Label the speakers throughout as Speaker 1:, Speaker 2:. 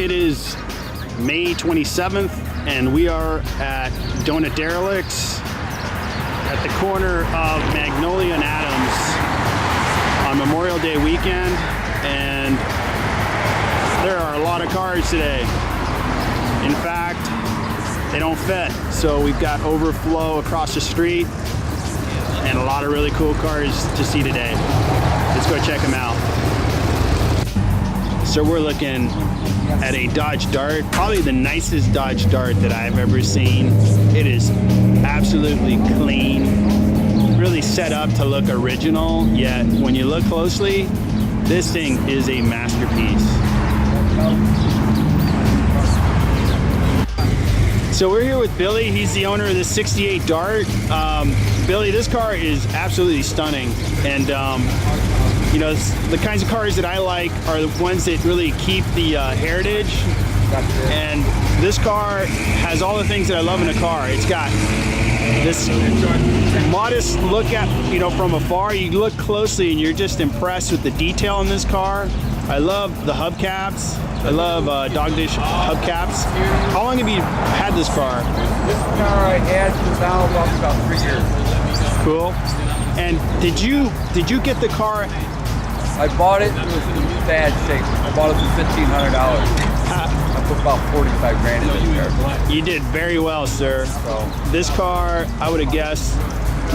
Speaker 1: it is May 27th, and we are at Donut Derelicts at the corner of Magnolia and Adams on Memorial Day weekend, and there are a lot of cars today. In fact, they don't fit, so we've got overflow across the street and a lot of really cool cars to see today. Let's go check them out. So we're looking at a Dodge Dart, probably the nicest Dodge Dart that I've ever seen. It is absolutely clean, really set up to look original, yet when you look closely, this thing is a masterpiece. So we're here with Billy. He's the owner of this 68 Dart. Billy, this car is absolutely stunning. And you know, the kinds of cars that I like are the ones that really keep the heritage. And this car has all the things that I love in a car. It's got this modest look at, you know, from afar. You look closely and you're just impressed with the detail in this car. I love the hubcaps. I love dog dish hubcaps. How long have you had this car?
Speaker 2: This car I had since now about 3 years.
Speaker 1: Cool. And did you get the car?
Speaker 2: I bought it was in bad shape. I bought it for $1,500. I put about 45 grand in this car.
Speaker 1: You did very well, sir. So this car, I would have guessed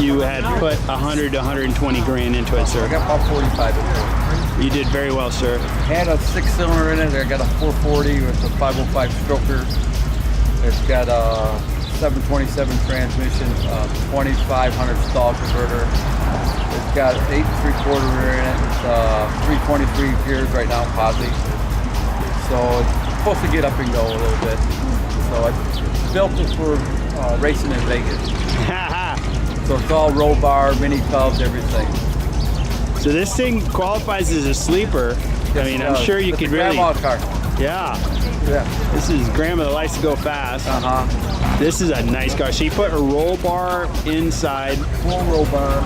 Speaker 1: you had put 100 to 120 grand into it, sir.
Speaker 2: I got about 45 in it.
Speaker 1: You did very well, sir.
Speaker 2: Had a 6-cylinder in it. I got a 440 with a 505 stroker. It's got a 727 transmission, 2500 stall converter. It's got 8 3/4 rear in it. It's 323 gears right now, posi. So it's supposed to get up and go a little bit. So I built it for racing in Vegas. So it's all roll bar, mini tubs, everything.
Speaker 1: So this thing qualifies as a sleeper. I mean, I'm sure you could really.
Speaker 2: Grandma car.
Speaker 1: Yeah.
Speaker 2: Yeah.
Speaker 1: This is grandma that likes to go fast. This is a nice car. So you put a roll bar inside.
Speaker 2: Full roll bar.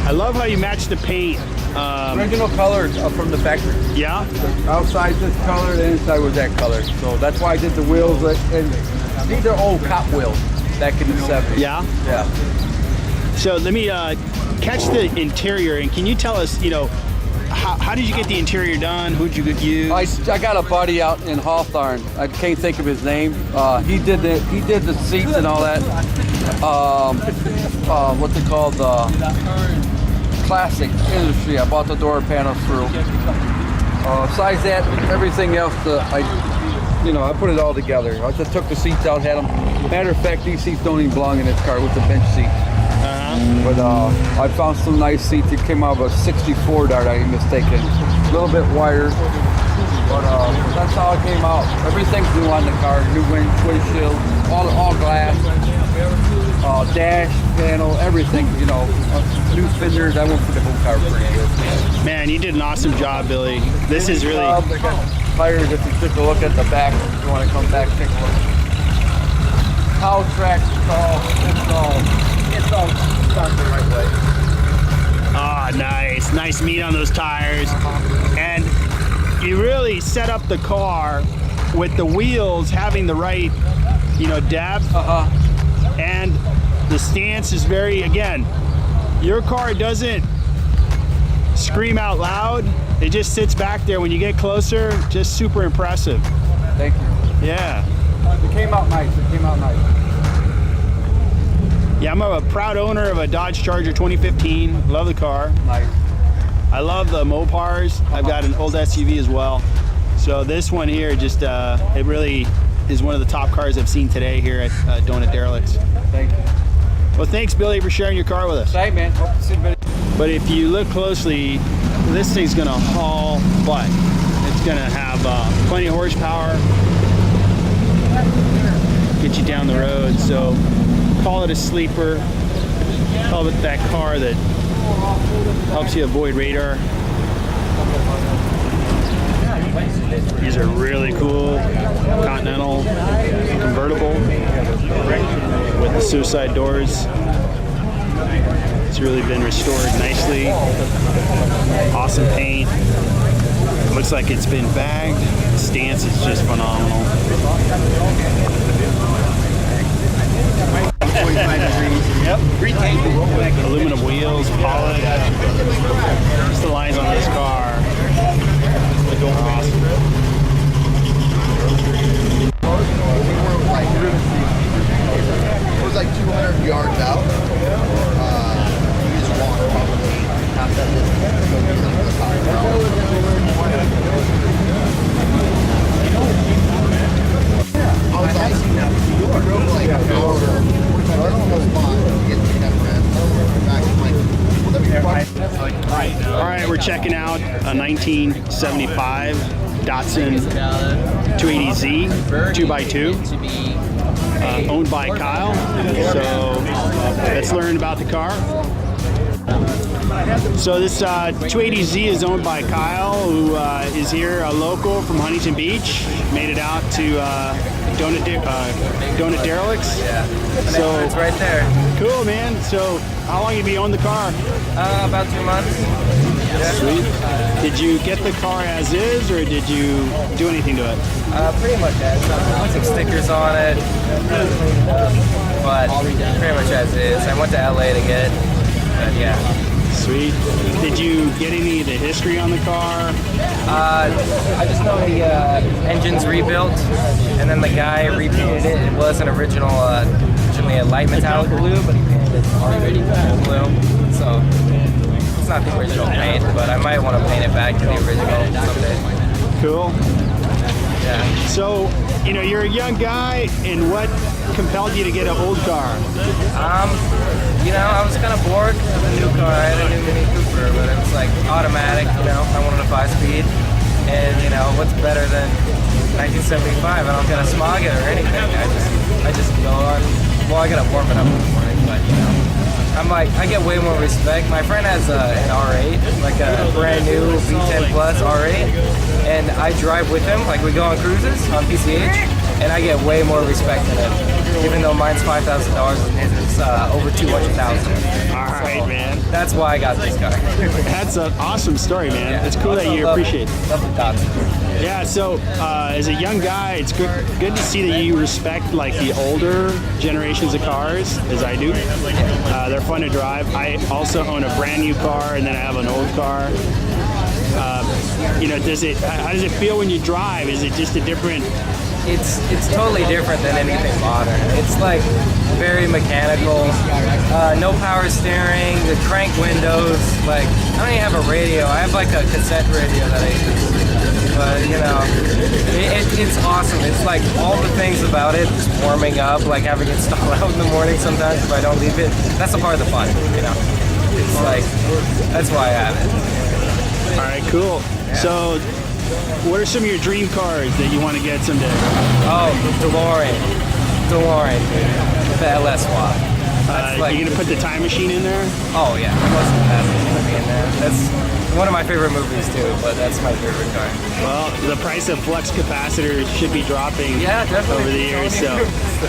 Speaker 1: I love how you match the paint.
Speaker 2: Original color from the factory.
Speaker 1: Yeah?
Speaker 2: The outside this color, the inside was that color. So that's why I did the wheels. And these are old cop wheels back in the 70s.
Speaker 1: Yeah?
Speaker 2: Yeah.
Speaker 1: So let me catch the interior, and can you tell us, you know, how did you get the interior done? Who'd you use?
Speaker 2: I got a buddy out in Hawthorne. I can't think of his name. He did the seats and all that. What's it called? Classic Industry. I bought the door panels through. Besides that, everything else, I put it all together. I just took the seats out, had them. Matter of fact, these seats don't even belong in this car with the bench seat. But I found some nice seats. It came out of a 64 Dart, I ain't mistaken. A little bit wired, but that's how it came out. Everything's new on the car. New windshield, all glass, dash panel, everything. You know, new fenders. I went for the whole car pretty good.
Speaker 1: Man, you did an awesome job, Billy. This is really.
Speaker 2: I got tires. If you took a look at the back, if you want to come back, take a look. Cow tracks, it's all done the right way.
Speaker 1: Ah, nice meat on those tires. And you really set up the car with the wheels having the right, you know, depth. And the stance is very, again, your car doesn't scream out loud. It just sits back there. When you get closer, just super impressive.
Speaker 2: Thank you.
Speaker 1: Yeah.
Speaker 2: It came out nice.
Speaker 1: Yeah, I'm a proud owner of a Dodge Charger 2015. Love the car.
Speaker 2: Nice.
Speaker 1: I love the Mopars. I've got an old SUV as well. So this one here, just it really is one of the top cars I've seen today here at Donut Derelicts.
Speaker 2: Thank you.
Speaker 1: Well, thanks, Billy, for sharing your car with us.
Speaker 2: Hey, man. Hope to see you.
Speaker 1: But if you look closely, this thing's gonna haul butt. It's gonna have plenty of horsepower, get you down the road. So call it a sleeper. Call it that car that helps you avoid radar. These are really cool Continental convertible with the suicide doors. It's really been restored nicely. Awesome paint. Looks like it's been bagged. The stance is just phenomenal.
Speaker 3: 45 degrees. Yep.
Speaker 1: Aluminum wheels, polished. Just the lines on this car. Awesome.
Speaker 3: It was like 200 yards out. You just walk probably half that distance. I was like, you drove like an hour, right on the spot to get to that rest. Back in like, well, that'd be fun.
Speaker 1: All right, we're checking out a 1975 Datsun 280Z 2x2. Owned by Kyle. So let's learn about the car. So this 280Z is owned by Kyle, who is here, a local from Huntington Beach. Made it out to Donut Derelicts.
Speaker 4: Yeah.
Speaker 1: So
Speaker 4: it's right there.
Speaker 1: cool, man. So how long have you owned the car?
Speaker 4: About 2 months. Yeah.
Speaker 1: Sweet. Did you get the car as is, or did you do anything to it?
Speaker 4: Pretty much as. Put some stickers on it, but pretty much as is. I went to LA to get it, but yeah.
Speaker 1: Sweet. Did you get any of the history on the car?
Speaker 4: I just know the engine's rebuilt, and then the guy repainted it. It was an originally a light metallic blue, but he painted it already blue. So it's not the original paint, but I might want to paint it back to the original someday.
Speaker 1: Cool.
Speaker 4: Yeah.
Speaker 1: So, you're a young guy, and what compelled you to get an old car?
Speaker 4: I was kind of bored with a new car. I had a new Mini Cooper, but it was like automatic, I wanted a 5-speed. And, what's better than 1975? I don't get to smog it or anything. I just go on, well, I gotta warm it up in the morning, but, I get way more respect. My friend has an R8, like a brand new V10 Plus R8, and I drive with him, like we go on cruises on PCH, and I get way more respect than him, even though mine's $5,000 and his is over $200,000.
Speaker 1: All right, man.
Speaker 4: That's why I got this car.
Speaker 1: That's an awesome story, man.
Speaker 4: Yeah.
Speaker 1: It's cool that you appreciate it.
Speaker 4: Love the Datsun.
Speaker 1: Yeah, so as a young guy, it's good to see that you respect like the older generations of cars, as I do. They're fun to drive. I also own a brand new car, and then I have an old car. How does it feel when you drive? Is it just a different?
Speaker 4: It's totally different than anything modern. It's like very mechanical, no power steering, the crank windows. Like I don't even have a radio. I have like a cassette radio that I use. But it's awesome. It's like all the things about it, just warming up, like having it stall out in the morning sometimes if I don't leave it. That's a part of the fun, It's like that's why I have it.
Speaker 1: All right, cool.
Speaker 4: Yeah.
Speaker 1: So, what are some of your dream cars that you want to get someday?
Speaker 4: Oh, DeLorean, with the LS swap.
Speaker 1: You're gonna put the time machine in there?
Speaker 4: Oh yeah, plus the past is gonna be in there. That's one of my favorite movies too, but that's my favorite car.
Speaker 1: Well, the price of flux capacitors should be dropping
Speaker 4: definitely
Speaker 1: over the years, so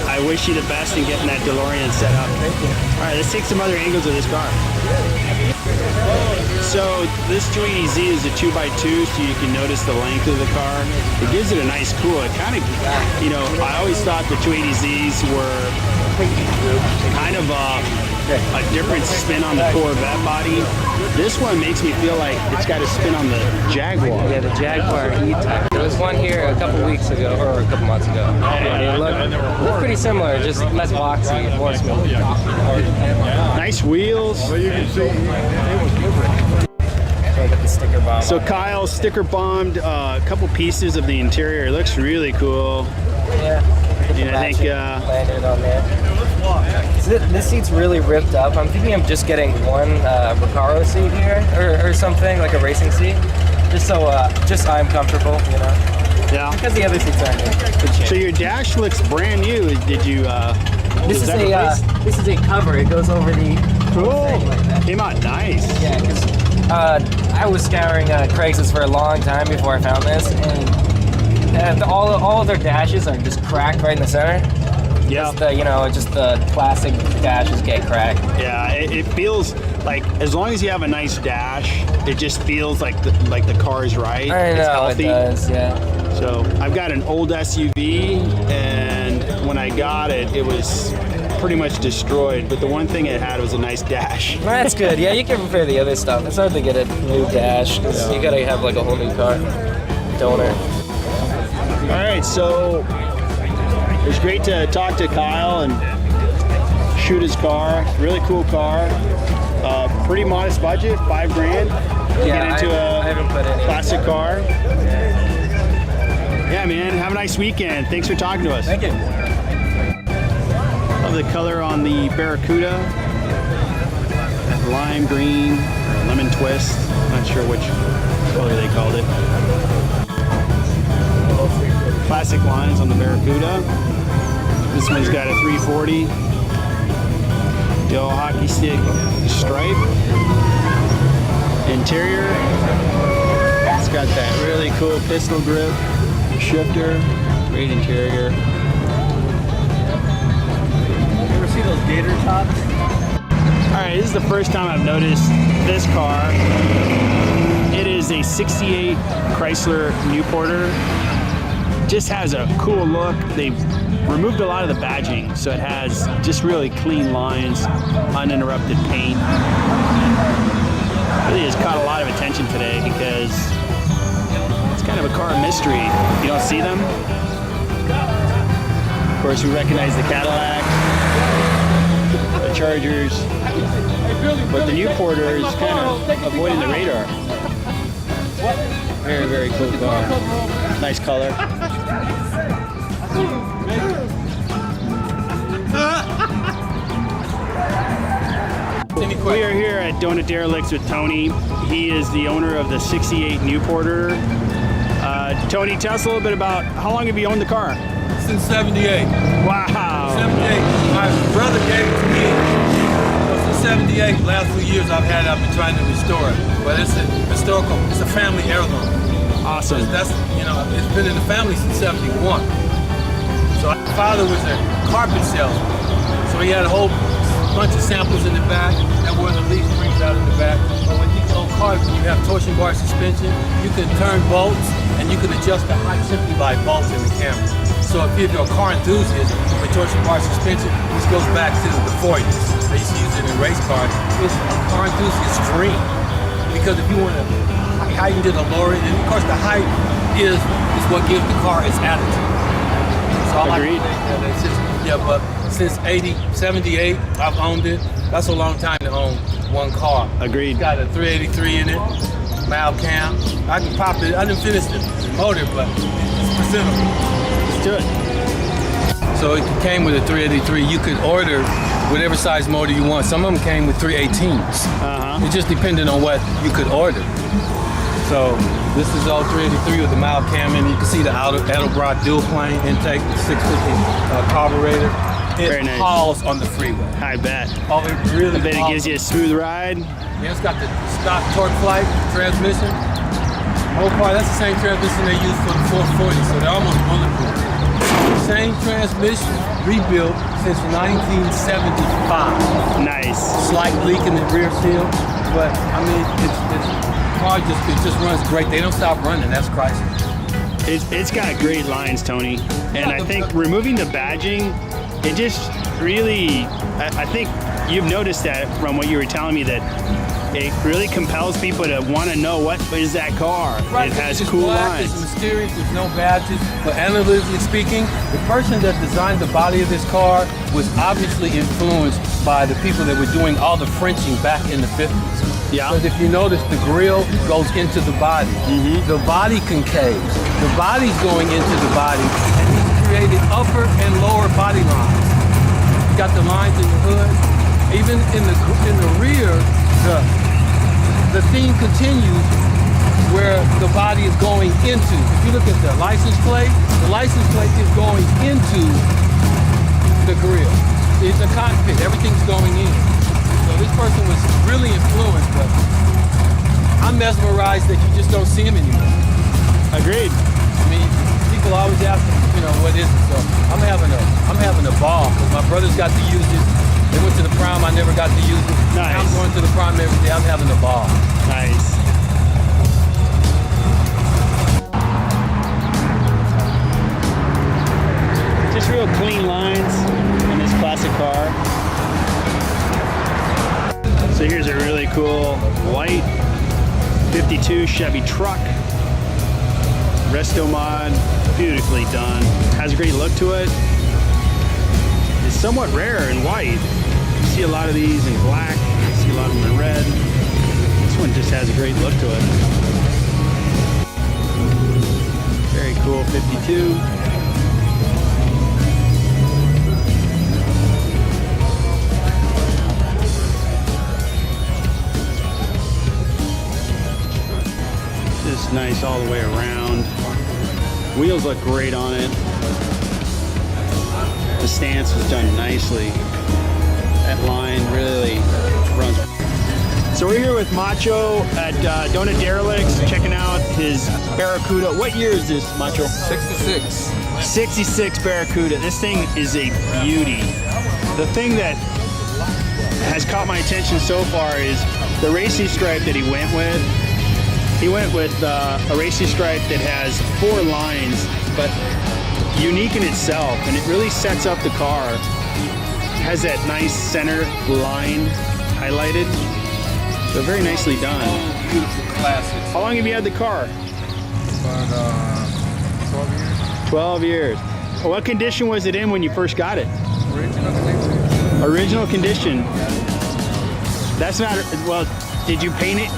Speaker 1: I wish you the best in getting that DeLorean set up.
Speaker 4: Thank you.
Speaker 1: All right, let's take some other angles of this car. So this 280Z is a 2x2, so you can notice the length of the car. It gives it a nice cool. It kind of, I always thought the 280Zs were kind of a different spin on the Corvette body. This one makes me feel like it's got a spin on the Jaguar.
Speaker 4: Yeah, the Jaguar E-Type. There was one here a couple weeks ago, or a couple months ago. It looked pretty similar, just less boxy, more smooth.
Speaker 1: Nice wheels.
Speaker 4: The sticker bomb.
Speaker 1: So Kyle sticker bombed a couple pieces of the interior. It looks really cool.
Speaker 4: Yeah.
Speaker 1: And I think
Speaker 4: landed on there. So this seat's really ripped up. I'm thinking of just getting one Recaro seat here, or something like a racing seat, just so I'm comfortable,
Speaker 1: Yeah.
Speaker 4: Because the other seats aren't in good shape.
Speaker 1: So your dash looks brand new. Did you?
Speaker 4: This is a cover. It goes over the
Speaker 1: cool
Speaker 4: thing like that.
Speaker 1: Came out nice.
Speaker 4: Yeah, because I was scouring Craigslist for a long time before I found this, and all of their dashes are just cracked right in the center.
Speaker 1: Yeah.
Speaker 4: Just the plastic dashes get cracked.
Speaker 1: Yeah, it feels like as long as you have a nice dash, it just feels like the car is right.
Speaker 4: I
Speaker 1: it's
Speaker 4: know,
Speaker 1: healthy.
Speaker 4: it does, yeah.
Speaker 1: So I've got an old SUV, and when I got it, it was pretty much destroyed. But the one thing it had was a nice dash.
Speaker 4: That's good. Yeah, you can repair the other stuff. It's hard to get a new dash because you gotta have like a whole new car donor.
Speaker 1: All right, so it was great to talk to Kyle and shoot his car. Really cool car. Pretty modest budget, $5 grand.
Speaker 4: Yeah,
Speaker 1: Get into
Speaker 4: I haven't put any
Speaker 1: classic car. Yeah, man. Have a nice weekend. Thanks for talking to us.
Speaker 4: Thank you.
Speaker 1: Love the color on the Barracuda. That lime green or lemon twist. Not sure which color they called it. Classic lines on the Barracuda. This one's got a 340. The old hockey stick stripe. Interior. It's got that really cool pistol grip. Shifter. Great interior.
Speaker 3: You ever see those gator tops?
Speaker 1: Alright, this is the first time I've noticed this car. It is a 68 Chrysler Newporter. Just has a cool look. They've removed a lot of the badging, so it has just really clean lines, uninterrupted paint. Really has caught a lot of attention today because it's kind of a car of mystery. You don't see them. Of course, we recognize the Cadillac, the Chargers, but the Newporter is kind of avoiding the radar. Very, very cool car. Nice color. We are here at Donut Derelicts with Tony. He is the owner of the 68 Newporter. Tony, tell us a little bit about how long have you owned the car?
Speaker 5: Since 78.
Speaker 1: Wow.
Speaker 5: 78. My brother gave it to me. So since 78, last few years I've been trying to restore it. But it's a historical, it's a family heirloom.
Speaker 1: Awesome.
Speaker 5: It's been in the family since 71. So my father was a carpet salesman. So he had a whole bunch of samples in the back that were in the leaf springs out in the back. But with these old cars, when you have torsion bar suspension, you can turn bolts and you can adjust the height simply by bolts in the camera. So if you're a car enthusiast with torsion bar suspension, this goes back to the 40s. They used to use it in race cars. It's a car enthusiast's dream. Because if you want to heighten to the lower, and of course the height is what gives the car its attitude. So
Speaker 1: Agreed.
Speaker 5: But since 78, I've owned it. That's a long time to own one car.
Speaker 1: Agreed.
Speaker 5: It's got a 383 in it, mild cam. I can pop it. I didn't finish the motor, but it's presentable.
Speaker 1: Let's do it.
Speaker 5: So it came with a 383. You could order whatever size motor you want. Some of them came with 318s. It just depended on what you could order. So this is all 383 with the mild cam in. You can see the Edelbrock dual plane intake, 650 carburetor.
Speaker 1: Very
Speaker 5: It
Speaker 1: nice.
Speaker 5: hauls on the freeway.
Speaker 1: I bet.
Speaker 5: Oh, it really
Speaker 1: I bet it
Speaker 5: hauls.
Speaker 1: gives you a smooth ride.
Speaker 5: Yeah, it's got the stock torque flight transmission. Whole car, that's the same transmission they use for the 440, so they're almost bulletproof. Same transmission, rebuilt since 1975.
Speaker 1: Nice.
Speaker 5: Slight leak in the rear seal, but I mean, it just runs great. They don't stop running. That's Chrysler.
Speaker 1: It's got great lines, Tony. And I think removing the badging, it just really, I think you've noticed that from what you were telling me, that it really compels people to want to know what is that car.
Speaker 5: Right,
Speaker 1: It has
Speaker 5: it's
Speaker 1: cool
Speaker 5: black,
Speaker 1: lines.
Speaker 5: It's mysterious, there's no badges. But analytically speaking, the person that designed the body of this car was obviously influenced by the people that were doing all the Frenching back in the 50s.
Speaker 1: Yeah.
Speaker 5: Because if you notice, the grille goes into the body. The body concaves. The body's going into the body, and he's created upper and lower body lines. You got the lines in the hood. Even in the rear, the theme continues where the body is going into. If you look at the license plate is going into the grille. It's a cockpit, everything's going in. So this person was really influenced, but I'm mesmerized that you just don't see him anymore.
Speaker 1: Agreed.
Speaker 5: I mean, people always ask me, you know, what is it? So I'm having a ball because my brothers got to use it. They went to the prom. I never got to use it.
Speaker 1: Nice.
Speaker 5: Now I'm going to the prom every day. I'm having a ball.
Speaker 1: Nice. Just real clean lines in this classic car. So here's a really cool white 52 Chevy truck. Resto mod, beautifully done. Has a great look to it. It's somewhat rare in white. You see a lot of these in black. You see a lot of them in red. This one just has a great look to it. Very cool 52. Just nice all the way around. Wheels look great on it. The stance was done nicely. That line really runs. So we're here with Macho at Donut Derelicts, checking out his Barracuda. What year is this, Macho?
Speaker 2: 66.
Speaker 1: 66 Barracuda. This thing is a beauty. The thing that has caught my attention so far is the racing stripe that he went with. He went with a racing stripe that has 4 lines, but unique in itself, and it really sets up the car. It has that nice center line highlighted, so very nicely done.
Speaker 2: Beautiful classic.
Speaker 1: How long have you had the car?
Speaker 2: About 12 years.
Speaker 1: 12 years. Well, what condition was it in when you first got it?
Speaker 2: Original condition.
Speaker 1: Original condition. That's not, well, did you paint it?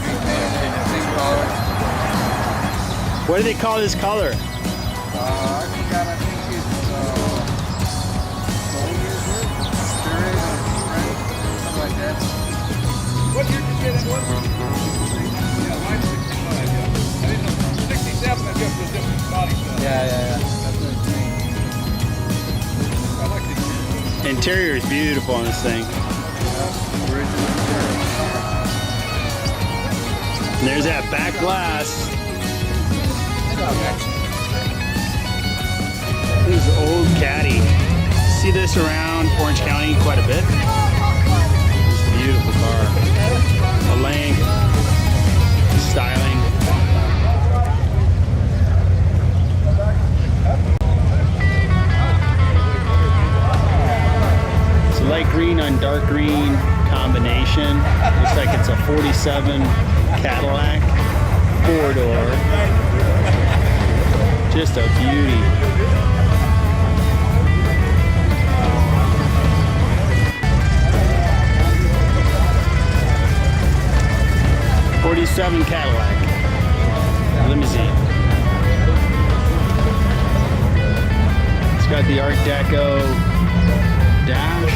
Speaker 1: What do they call this color?
Speaker 2: I forgot, I think it's gold, spirit, something like that.
Speaker 5: What year did you get that one? Yeah, mine's 65, yeah. I didn't know. 67, I guess, was different body style.
Speaker 2: Yeah. That's what it's named.
Speaker 5: I like the
Speaker 1: Interior is beautiful on this thing.
Speaker 2: Original interior.
Speaker 1: And there's that back glass. This is old Caddy. See this around Orange County quite a bit. It's a beautiful car. The length, the styling. It's a light green on dark green combination. Looks like it's a 47 Cadillac 4-door. Just a beauty. '47 Cadillac limousine. It's got the Art Deco dash.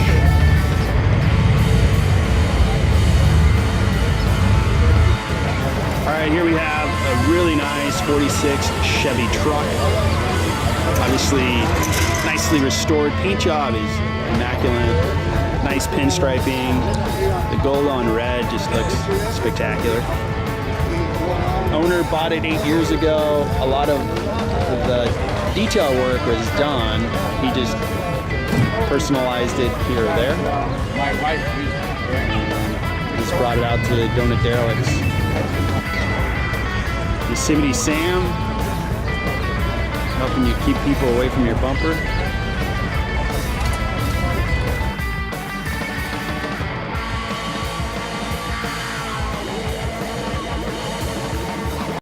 Speaker 1: All right, here we have a really nice 46 Chevy truck. Obviously, nicely restored. Paint job is immaculate. Nice pinstriping. The gold on red just looks spectacular. Owner bought it 8 years ago. A lot of the detail work was done. He just personalized it here or there.
Speaker 2: My wife used
Speaker 1: And just brought it out to Donut Derelicts. Yosemite Sam, helping you keep people away from your bumper.